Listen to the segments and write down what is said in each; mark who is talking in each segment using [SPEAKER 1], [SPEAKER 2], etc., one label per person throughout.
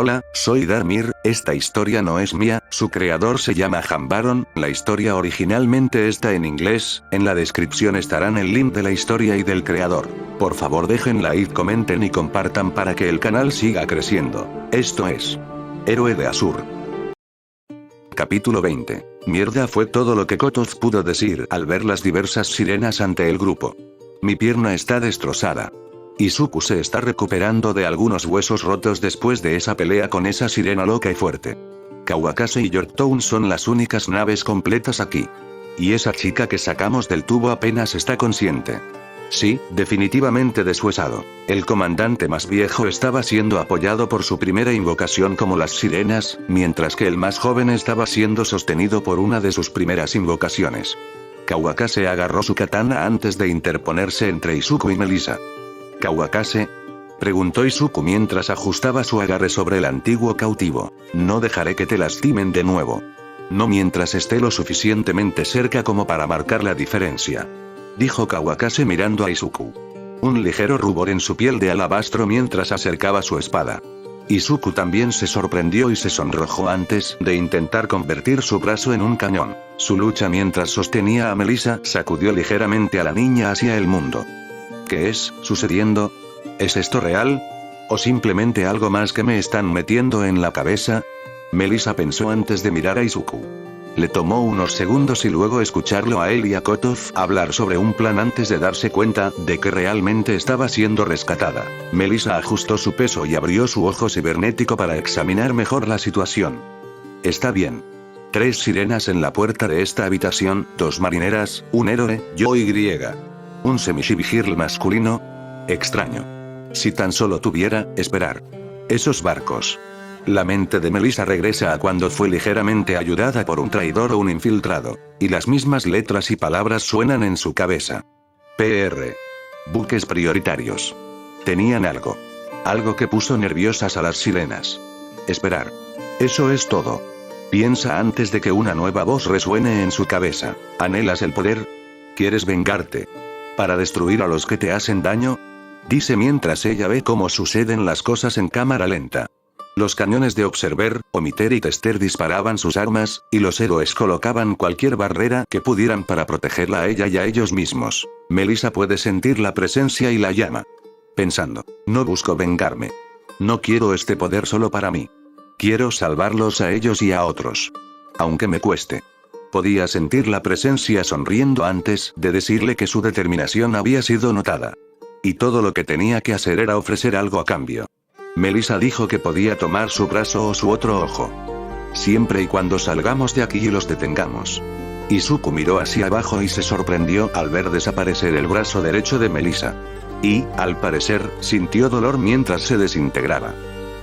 [SPEAKER 1] Hola, soy Darmir, esta historia no es mía, su creador se llama Han Baron, la historia originalmente está en inglés, en la descripción estarán el link de la historia y del creador. Por favor dejen like, comenten y compartan para que el canal siga creciendo. Esto es Héroe de Azur. Capítulo 20. Mierda, fue todo lo que Kotoz pudo decir al ver las diversas sirenas ante el grupo. Mi pierna está destrozada. Izuku se está recuperando de algunos huesos rotos después de esa pelea con esa sirena loca y fuerte. Kawakase y Yorktown son las únicas naves completas aquí. Y esa chica que sacamos del tubo apenas está consciente. Sí, definitivamente deshuesado. El comandante más viejo estaba siendo apoyado por su primera invocación como las sirenas, mientras que el más joven estaba siendo sostenido por una de sus primeras invocaciones. Kawakase agarró su katana antes de interponerse entre Izuku y Melissa. ¿Kawakase? Preguntó Izuku mientras ajustaba su agarre sobre el antiguo cautivo. No dejaré que te lastimen de nuevo. No mientras esté lo suficientemente cerca como para marcar la diferencia. Dijo Kawakase mirando a Izuku. Un ligero rubor en su piel de alabastro mientras acercaba su espada. Izuku también se sorprendió y se sonrojó antes de intentar convertir su brazo en un cañón. Su lucha mientras sostenía a Melissa sacudió ligeramente a la niña hacia el mundo. ¿Qué es sucediendo? ¿Es esto real? ¿O simplemente algo más que me están metiendo en la cabeza? Melissa pensó antes de mirar a Izuku. Le tomó unos segundos y luego escucharlo a él y a Kotoz hablar sobre un plan antes de darse cuenta de que realmente estaba siendo rescatada. Melissa ajustó su peso y abrió su ojo cibernético para examinar mejor la situación. Está bien. 3 sirenas en la puerta de esta habitación, 2 marineras, un héroe, yo y. Un semishibigirl masculino. Extraño. Si tan solo tuviera, esperar. Esos barcos. La mente de Melissa regresa a cuando fue ligeramente ayudada por un traidor o un infiltrado. Y las mismas letras y palabras suenan en su cabeza. PR. Buques prioritarios. Tenían algo. Algo que puso nerviosas a las sirenas. Esperar. Eso es todo. Piensa antes de que una nueva voz resuene en su cabeza. ¿Anhelas el poder? ¿Quieres vengarte? ¿Para destruir a los que te hacen daño? Dice mientras ella ve cómo suceden las cosas en cámara lenta. Los cañones de Observer, Omiter y Tester disparaban sus armas, y los héroes colocaban cualquier barrera que pudieran para protegerla a ella y a ellos mismos. Melissa puede sentir la presencia y la llama. Pensando, no busco vengarme. No quiero este poder solo para mí. Quiero salvarlos a ellos y a otros. Aunque me cueste. Podía sentir la presencia sonriendo antes de decirle que su determinación había sido notada. Y todo lo que tenía que hacer era ofrecer algo a cambio. Melissa dijo que podía tomar su brazo o su otro ojo. Siempre y cuando salgamos de aquí y los detengamos. Izuku miró hacia abajo y se sorprendió al ver desaparecer el brazo derecho de Melissa. Y, al parecer, sintió dolor mientras se desintegraba.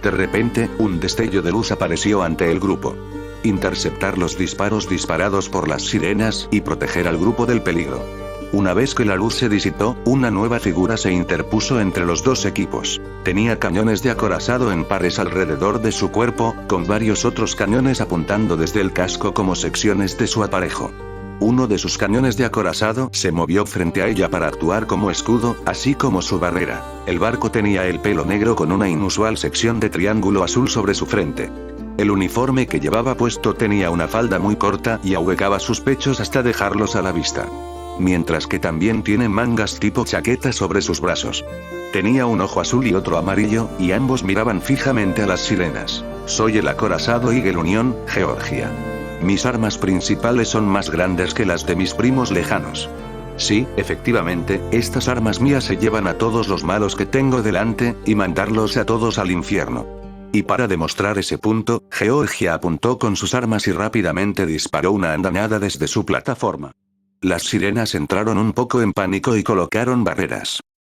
[SPEAKER 1] De repente, un destello de luz apareció ante el grupo. Interceptar los disparos disparados por las sirenas y proteger al grupo del peligro. Una vez que la luz se disipó, una nueva figura se interpuso entre los dos equipos. Tenía cañones de acorazado en pares alrededor de su cuerpo, con varios otros cañones apuntando desde el casco como secciones de su aparejo. Uno de sus cañones de acorazado se movió frente a ella para actuar como escudo, así como su barrera. El barco tenía el pelo negro con una inusual sección de triángulo azul sobre su frente. El uniforme que llevaba puesto tenía una falda muy corta y ahuecaba sus pechos hasta dejarlos a la vista. Mientras que también tiene mangas tipo chaqueta sobre sus brazos. Tenía un ojo azul y otro amarillo, y ambos miraban fijamente a las sirenas. Soy el acorazado Eagle Union, Georgia. Mis armas principales son más grandes que las de mis primos lejanos. Sí, efectivamente, estas armas mías se llevan a todos los malos que tengo delante, y mandarlos a todos al infierno. Y para demostrar ese punto, Georgia apuntó con sus armas y rápidamente disparó una andanada desde su plataforma. Las sirenas entraron un poco en pánico y colocaron barreras.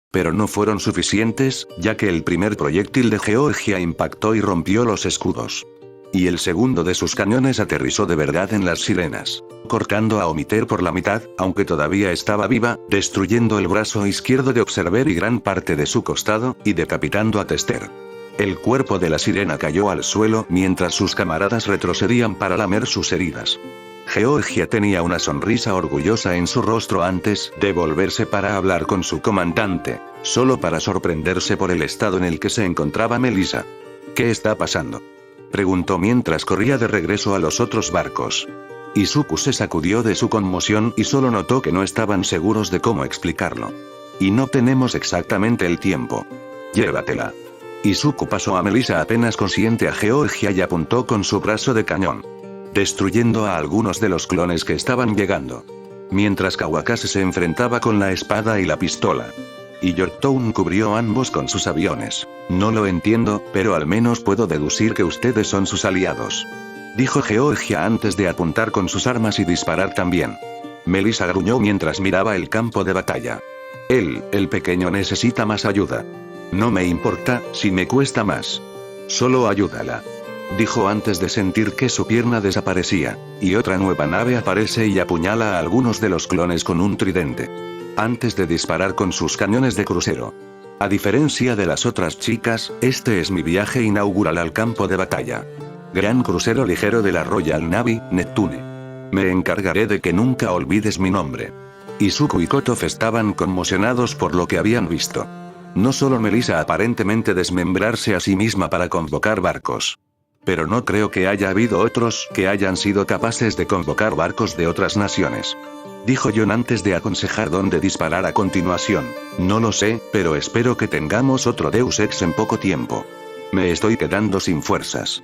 [SPEAKER 1] Pero no fueron suficientes, ya que el primer proyectil de Georgia impactó y rompió los escudos. Y el segundo de sus cañones aterrizó de verdad en las sirenas, cortando a Omiter por la mitad, aunque todavía estaba viva, destruyendo el brazo izquierdo de Observer y gran parte de su costado, y decapitando a Tester. El cuerpo de la sirena cayó al suelo mientras sus camaradas retrocedían para lamer sus heridas. Georgia tenía una sonrisa orgullosa en su rostro antes de volverse para hablar con su comandante, solo para sorprenderse por el estado en el que se encontraba Melissa. ¿Qué está pasando?, preguntó mientras corría de regreso a los otros barcos. Izuku se sacudió de su conmoción y solo notó que no estaban seguros de cómo explicarlo. Y no tenemos exactamente el tiempo. Llévatela. Izuku pasó a Melissa apenas consciente a Georgia y apuntó con su brazo de cañón, destruyendo a algunos de los clones que estaban llegando. Mientras Kawakase se enfrentaba con la espada y la pistola. Y Yorktown cubrió ambos con sus aviones. No lo entiendo, pero al menos puedo deducir que ustedes son sus aliados, dijo Georgia antes de apuntar con sus armas y disparar también. Melissa gruñó mientras miraba el campo de batalla. El pequeño necesita más ayuda. No me importa, si me cuesta más. Solo ayúdala, dijo antes de sentir que su pierna desaparecía, y otra nueva nave aparece y apuñala a algunos de los clones con un tridente, antes de disparar con sus cañones de crucero. A diferencia de las otras chicas, este es mi viaje inaugural al campo de batalla. Gran crucero ligero de la Royal Navy, Neptune. Me encargaré de que nunca olvides mi nombre. Izuku y Kotov estaban conmocionados por lo que habían visto. No solo Melissa aparentemente desmembrarse a sí misma para convocar barcos. Pero no creo que haya habido otros que hayan sido capaces de convocar barcos de otras naciones, dijo John antes de aconsejar dónde disparar a continuación. No lo sé, pero espero que tengamos otro Deus Ex en poco tiempo. Me estoy quedando sin fuerzas,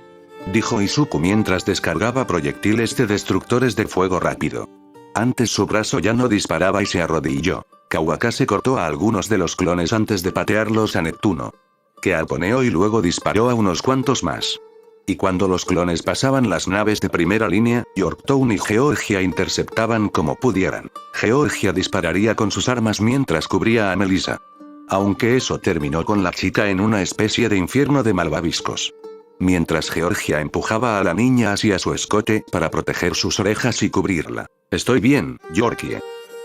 [SPEAKER 1] dijo Izuku mientras descargaba proyectiles de destructores de fuego rápido. Antes su brazo ya no disparaba y se arrodilló. Kawakase cortó a algunos de los clones antes de patearlos a Neptuno, que arponeó y luego disparó a unos cuantos más. Y cuando los clones pasaban las naves de primera línea, Yorktown y Georgia interceptaban como pudieran. Georgia dispararía con sus armas mientras cubría a Melissa. Aunque eso terminó con la chica en una especie de infierno de malvaviscos. Mientras Georgia empujaba a la niña hacia su escote para proteger sus orejas y cubrirla. Estoy bien, Yorkie.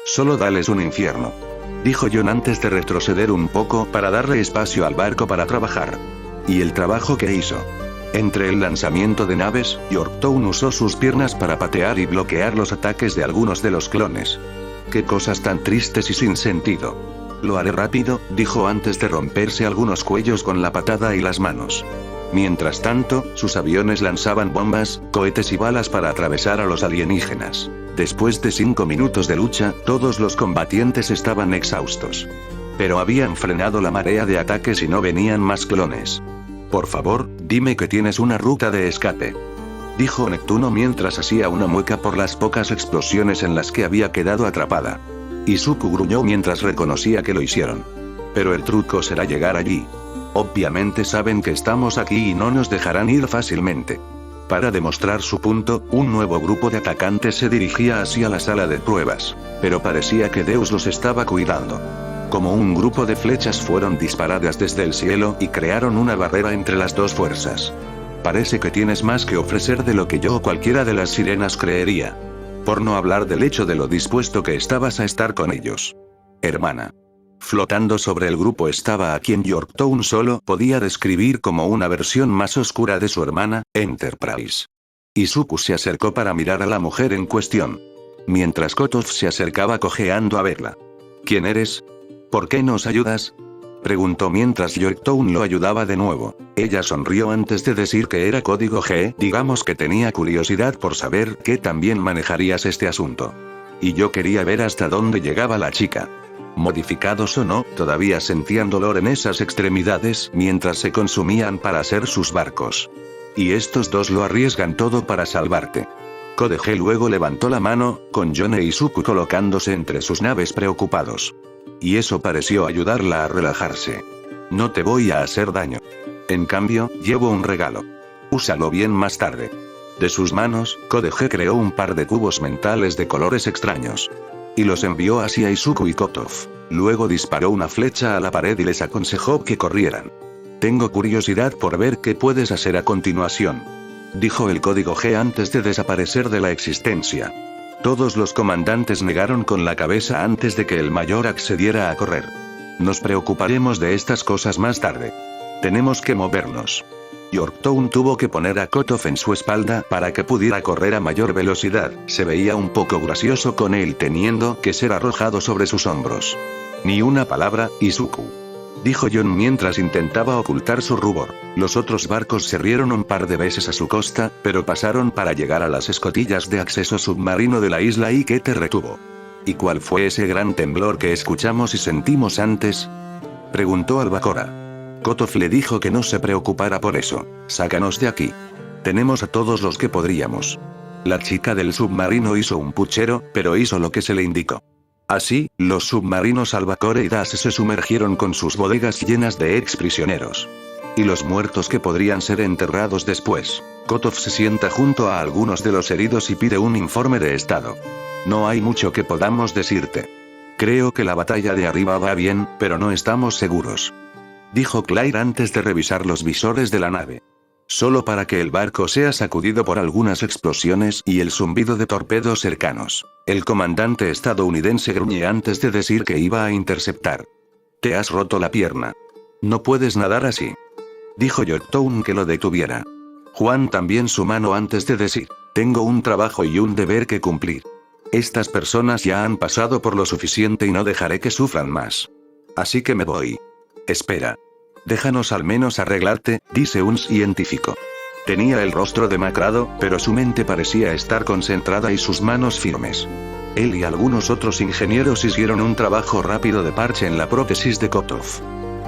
[SPEAKER 1] Solo dales un infierno, dijo John antes de retroceder un poco para darle espacio al barco para trabajar. Y el trabajo que hizo. Entre el lanzamiento de naves, Yorktown usó sus piernas para patear y bloquear los ataques de algunos de los clones. Qué cosas tan tristes y sin sentido. Lo haré rápido, dijo antes de romperse algunos cuellos con la patada y las manos. Mientras tanto, sus aviones lanzaban bombas, cohetes y balas para atravesar a los alienígenas. Después de 5 minutos de lucha, todos los combatientes estaban exhaustos. Pero habían frenado la marea de ataques y no venían más clones. Por favor, dime que tienes una ruta de escape, dijo Neptuno mientras hacía una mueca por las pocas explosiones en las que había quedado atrapada. Izuku gruñó mientras reconocía que lo hicieron. Pero el truco será llegar allí. Obviamente saben que estamos aquí y no nos dejarán ir fácilmente. Para demostrar su punto, un nuevo grupo de atacantes se dirigía hacia la sala de pruebas, pero parecía que Deus los estaba cuidando. Como un grupo de flechas fueron disparadas desde el cielo y crearon una barrera entre las dos fuerzas. Parece que tienes más que ofrecer de lo que yo o cualquiera de las sirenas creería. Por no hablar del hecho de lo dispuesto que estabas a estar con ellos. Hermana. Flotando sobre el grupo estaba a quien Yorktown solo podía describir como una versión más oscura de su hermana, Enterprise. Izuku se acercó para mirar a la mujer en cuestión, mientras Kotov se acercaba cojeando a verla. ¿Quién eres? ¿Por qué nos ayudas?, preguntó mientras Yorktown lo ayudaba de nuevo. Ella sonrió antes de decir que era código G, digamos que tenía curiosidad por saber que también manejarías este asunto. Y yo quería ver hasta dónde llegaba la chica. Modificados o no, todavía sentían dolor en esas extremidades mientras se consumían para hacer sus barcos. Y estos dos lo arriesgan todo para salvarte. Code G luego levantó la mano, con John e Izuku colocándose entre sus naves preocupados. Y eso pareció ayudarla a relajarse. No te voy a hacer daño. En cambio, llevo un regalo. Úsalo bien más tarde. De sus manos, Code G creó un par de cubos mentales de colores extraños. Y los envió hacia Izuku y Kotov. Luego disparó una flecha a la pared y les aconsejó que corrieran. Tengo curiosidad por ver qué puedes hacer a continuación, dijo el código G antes de desaparecer de la existencia. Todos los comandantes negaron con la cabeza antes de que el mayor accediera a correr. Nos preocuparemos de estas cosas más tarde. Tenemos que movernos. Yorktown tuvo que poner a Kotov en su espalda para que pudiera correr a mayor velocidad. Se veía un poco gracioso con él teniendo que ser arrojado sobre sus hombros. Ni una palabra, Izuku. dijo John mientras intentaba ocultar su rubor. Los otros barcos se rieron un par de veces a su costa, pero pasaron para llegar a las escotillas de acceso submarino de la isla y que te retuvo. ¿Y cuál fue ese gran temblor que escuchamos y sentimos antes?, preguntó Albacora. Kotov le dijo que no se preocupara por eso. Sácanos de aquí. Tenemos a todos los que podríamos. La chica del submarino hizo un puchero, pero hizo lo que se le indicó. Así, los submarinos Albacore y Das se sumergieron con sus bodegas llenas de exprisioneros. Y los muertos que podrían ser enterrados después. Kotov se sienta junto a algunos de los heridos y pide un informe de estado. No hay mucho que podamos decirte. Creo que la batalla de arriba va bien, pero no estamos seguros, dijo Claire antes de revisar los visores de la nave. Solo para que el barco sea sacudido por algunas explosiones y el zumbido de torpedos cercanos. El comandante estadounidense gruñe antes de decir que iba a interceptar. Te has roto la pierna. No puedes nadar así, dijo Yorktown que lo detuviera. Juan también su mano antes de decir, tengo un trabajo y un deber que cumplir. Estas personas ya han pasado por lo suficiente y no dejaré que sufran más. Así que me voy. Espera. Déjanos al menos arreglarte, dice un científico. Tenía el rostro demacrado, pero su mente parecía estar concentrada y sus manos firmes. Él y algunos otros ingenieros hicieron un trabajo rápido de parche en la prótesis de Kotov.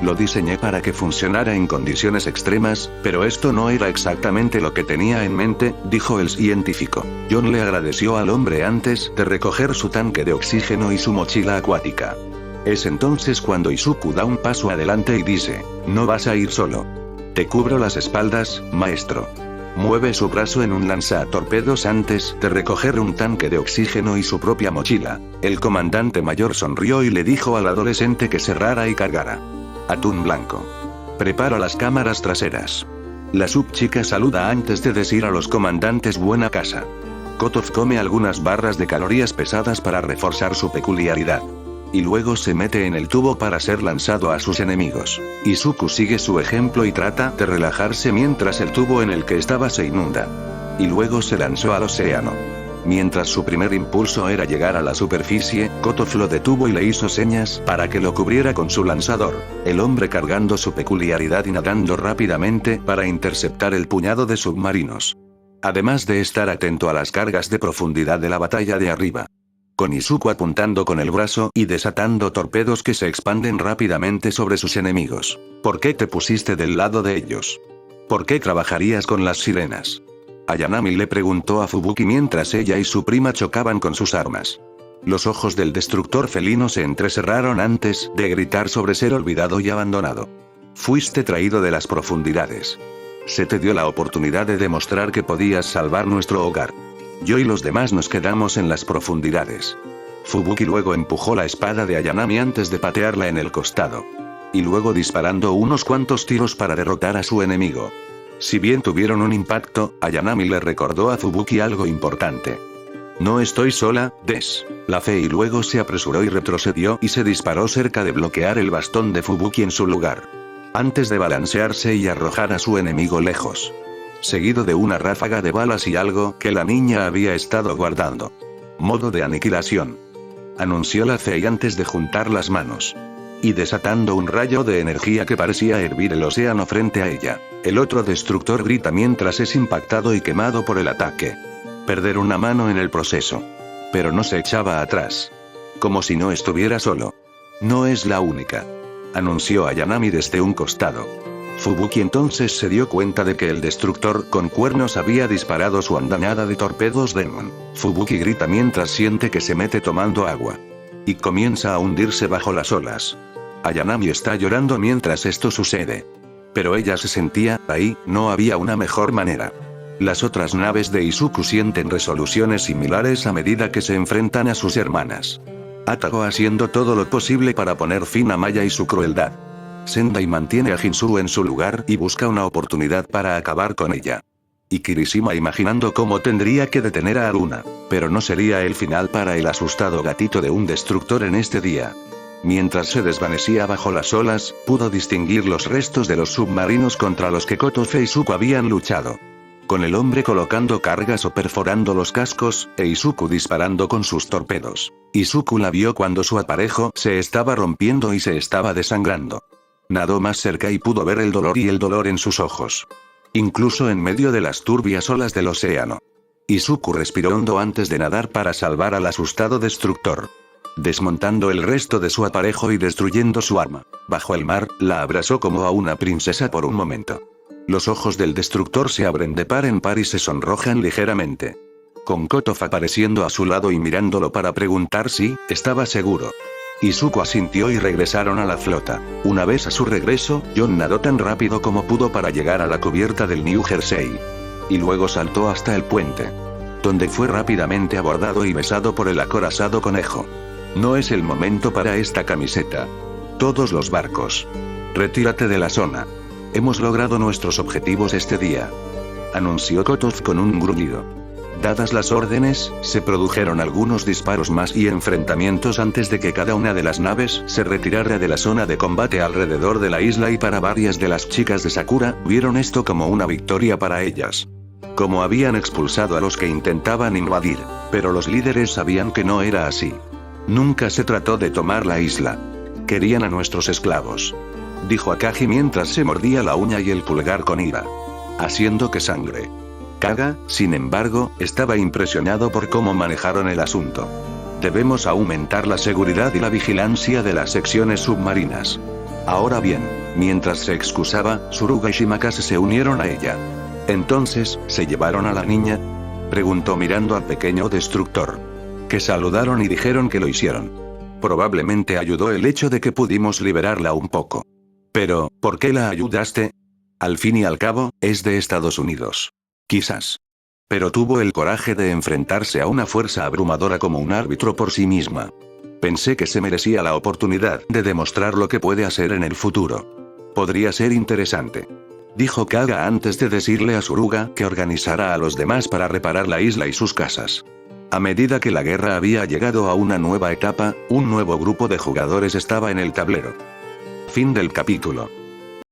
[SPEAKER 1] Lo diseñé para que funcionara en condiciones extremas, pero esto no era exactamente lo que tenía en mente, dijo el científico. John le agradeció al hombre antes de recoger su tanque de oxígeno y su mochila acuática. Es entonces cuando Izuku da un paso adelante y dice, no vas a ir solo. Te cubro las espaldas, maestro. Mueve su brazo en un lanzatorpedos antes de recoger un tanque de oxígeno y su propia mochila. El comandante mayor sonrió y le dijo al adolescente que cerrara y cargara. Atún blanco. Prepara las cámaras traseras. La subchica saluda antes de decir a los comandantes buena casa. Kotov come algunas barras de calorías pesadas para reforzar su peculiaridad. Y luego se mete en el tubo para ser lanzado a sus enemigos. Izuku sigue su ejemplo y trata de relajarse mientras el tubo en el que estaba se inunda. Y luego se lanzó al océano. Mientras su primer impulso era llegar a la superficie, Kotov lo detuvo y le hizo señas para que lo cubriera con su lanzador, el hombre cargando su peculiaridad y nadando rápidamente para interceptar el puñado de submarinos. Además de estar atento a las cargas de profundidad de la batalla de arriba. Con Izuku apuntando con el brazo y desatando torpedos que se expanden rápidamente sobre sus enemigos. ¿Por qué te pusiste del lado de ellos? ¿Por qué trabajarías con las sirenas? Ayanami le preguntó a Fubuki mientras ella y su prima chocaban con sus armas. Los ojos del destructor felino se entrecerraron antes de gritar sobre ser olvidado y abandonado. Fuiste traído de las profundidades. Se te dio la oportunidad de demostrar que podías salvar nuestro hogar. Yo y los demás nos quedamos en las profundidades. Fubuki luego empujó la espada de Ayanami antes de patearla en el costado. Y luego disparando unos cuantos tiros para derrotar a su enemigo. Si bien tuvieron un impacto, Ayanami le recordó a Fubuki algo importante. No estoy sola, Des. La fe y luego se apresuró y retrocedió y se disparó cerca de bloquear el bastón de Fubuki en su lugar. Antes de balancearse y arrojar a su enemigo lejos. Seguido de una ráfaga de balas y algo que la niña había estado guardando. Modo de aniquilación. Anunció la Fei antes de juntar las manos. Y desatando un rayo de energía que parecía hervir el océano frente a ella. El otro destructor grita mientras es impactado y quemado por el ataque. Perder una mano en el proceso. Pero no se echaba atrás. Como si no estuviera solo. No es la única. Anunció Ayanami desde un costado. Fubuki entonces se dio cuenta de que el destructor con cuernos había disparado su andanada de torpedos Demon. Fubuki grita mientras siente que se mete tomando agua. Y comienza a hundirse bajo las olas. Ayanami está llorando mientras esto sucede. Pero ella se sentía, ahí, no había una mejor manera. Las otras naves de Izuku sienten resoluciones similares a medida que se enfrentan a sus hermanas. Atago haciendo todo lo posible para poner fin a Maya y su crueldad. Sendai mantiene a Jinsu en su lugar y busca una oportunidad para acabar con ella. Y Kirishima imaginando cómo tendría que detener a Aruna, pero no sería el final para el asustado gatito de un destructor en este día. Mientras se desvanecía bajo las olas, pudo distinguir los restos de los submarinos contra los que Kotov e Izuku habían luchado. Con el hombre colocando cargas o perforando los cascos, e Izuku disparando con sus torpedos. Izuku la vio cuando su aparejo se estaba rompiendo y se estaba desangrando. Nadó más cerca y pudo ver el dolor en sus ojos. Incluso en medio de las turbias olas del océano. Izuku respiró hondo antes de nadar para salvar al asustado destructor. Desmontando el resto de su aparejo y destruyendo su arma, bajo el mar, la abrazó como a una princesa por un momento. Los ojos del destructor se abren de par en par y se sonrojan ligeramente. Con Kotof apareciendo a su lado y mirándolo para preguntar si estaba seguro. Izuku asintió y regresaron a la flota. Una vez a su regreso, John nadó tan rápido como pudo para llegar a la cubierta del New Jersey. Y luego saltó hasta el puente. Donde fue rápidamente abordado y besado por el acorazado conejo. No es el momento para esta camiseta. Todos los barcos. Retírate de la zona. Hemos logrado nuestros objetivos este día. Anunció Kotof con un gruñido. Dadas las órdenes, se produjeron algunos disparos más y enfrentamientos antes de que cada una de las naves se retirara de la zona de combate alrededor de la isla y para varias de las chicas de Sakura, vieron esto como una victoria para ellas. Como habían expulsado a los que intentaban invadir, pero los líderes sabían que no era así. Nunca se trató de tomar la isla. Querían a nuestros esclavos. Dijo Akagi mientras se mordía la uña y el pulgar con ira. Haciendo que sangre. Kaga, sin embargo, estaba impresionado por cómo manejaron el asunto. Debemos aumentar la seguridad y la vigilancia de las secciones submarinas. Ahora bien, mientras se excusaba, Suruga y Shimakase se unieron a ella. Entonces, ¿se llevaron a la niña? Preguntó mirando al pequeño destructor. Que saludaron y dijeron que lo hicieron. Probablemente ayudó el hecho de que pudimos liberarla un poco. Pero, ¿por qué la ayudaste? Al fin y al cabo, es de Estados Unidos. Quizás. Pero tuvo el coraje de enfrentarse a una fuerza abrumadora como un árbitro por sí misma. Pensé que se merecía la oportunidad de demostrar lo que puede hacer en el futuro. Podría ser interesante. Dijo Kaga antes de decirle a Suruga que organizara a los demás para reparar la isla y sus casas. A medida que la guerra había llegado a una nueva etapa, un nuevo grupo de jugadores estaba en el tablero. Fin del capítulo.